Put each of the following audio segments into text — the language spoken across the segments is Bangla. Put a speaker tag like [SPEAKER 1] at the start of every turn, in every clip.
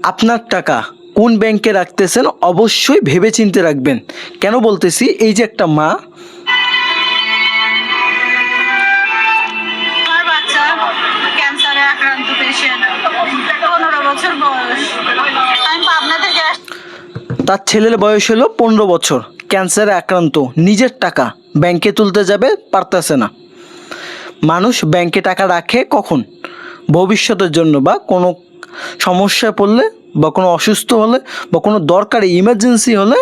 [SPEAKER 1] আপনার টাকা কোন ব্যাংকে রাখতেছেন অবশ্যই ভেবেচিন্তে রাখবেন। কেন বলতেছি, এই যে একটা মা
[SPEAKER 2] আমার বাচ্চা ক্যান্সারে আক্রান্ত পেশেন্ট, 15 বছর বয়স। আমি পাবনা থেকে
[SPEAKER 1] তার ছেলের বয়স হলো 15 বছর, ক্যান্সারে আক্রান্ত, নিজের টাকা ব্যাংকে তুলতে যাবে পারতেছে না। মানুষ ব্যাংকে টাকা রাখে কখন? ভবিষ্যতের জন্য, বা কোনো সমস্যায় পড়লে, বা কোনো অসুস্থ হলে, বা কোনো দরকারি ইমার্জেন্সি হলে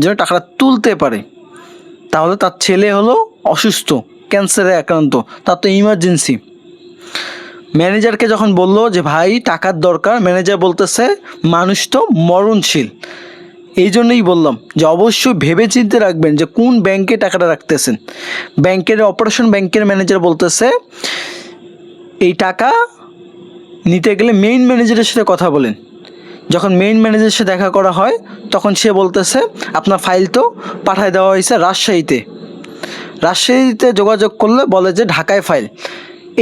[SPEAKER 1] যেন টাকাটা তুলতে পারে। তাহলে তার ছেলে হলো অসুস্থ, ক্যান্সারে আক্রান্ত, তার তো ইমার্জেন্সি। ম্যানেজারকে যখন বললো যে ভাই টাকার দরকার, ম্যানেজার বলতেছে মানুষ তো মরণশীল। এই জন্যই বললাম যে অবশ্যই ভেবে চিন্তে রাখবেন যে কোন ব্যাংকে টাকাটা রাখতেছেন। অপারেশন ব্যাংকের ম্যানেজার বলতেছে এই টাকা নিতে গেলে মেইন ম্যানেজারের সাথে কথা বলেন। যখন মেইন ম্যানেজারের সাথে দেখা করা হয় তখন সে বলতেছে আপনার ফাইল তো পাঠায় দেওয়া হয়েছে রাজশাহীতে। রাজশাহীতে যোগাযোগ করলে বলে যে ঢাকায় ফাইল।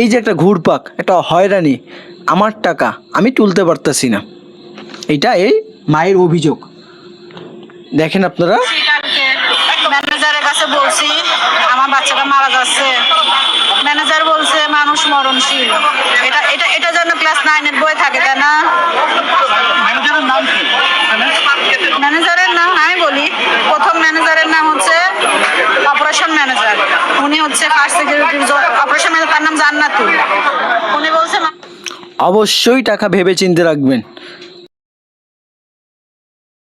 [SPEAKER 1] এই যে একটা ঘুরপাক, একটা হয়রানি, আমার টাকা আমি তুলতে পারতেছি না, এইটা এই মায়ের অভিযোগ। দেখেন আপনারা,
[SPEAKER 2] কালকে ম্যানেজারের কাছে বলছি আমার বাচ্চাটা মারা যাচ্ছে। ম্যানেজার বলছে মানুষ মরণশীল। এটা এটা এটা যেন ক্লাস 9-এর বই থাকে, তাই না?
[SPEAKER 3] ম্যানেজারের নাম কি?
[SPEAKER 2] ম্যানেজারের নাম আমি বলি, প্রথম ম্যানেজারের নাম হচ্ছে অপারেশন ম্যানেজার। উনি হচ্ছে ফার্স্ট সিকিউরিটির অপারেশন ম্যানেজার, তার নাম জান্নাতুল। উনি বলছে
[SPEAKER 1] অবশ্যই টাকা ভেবে চিন্তে রাখবেন।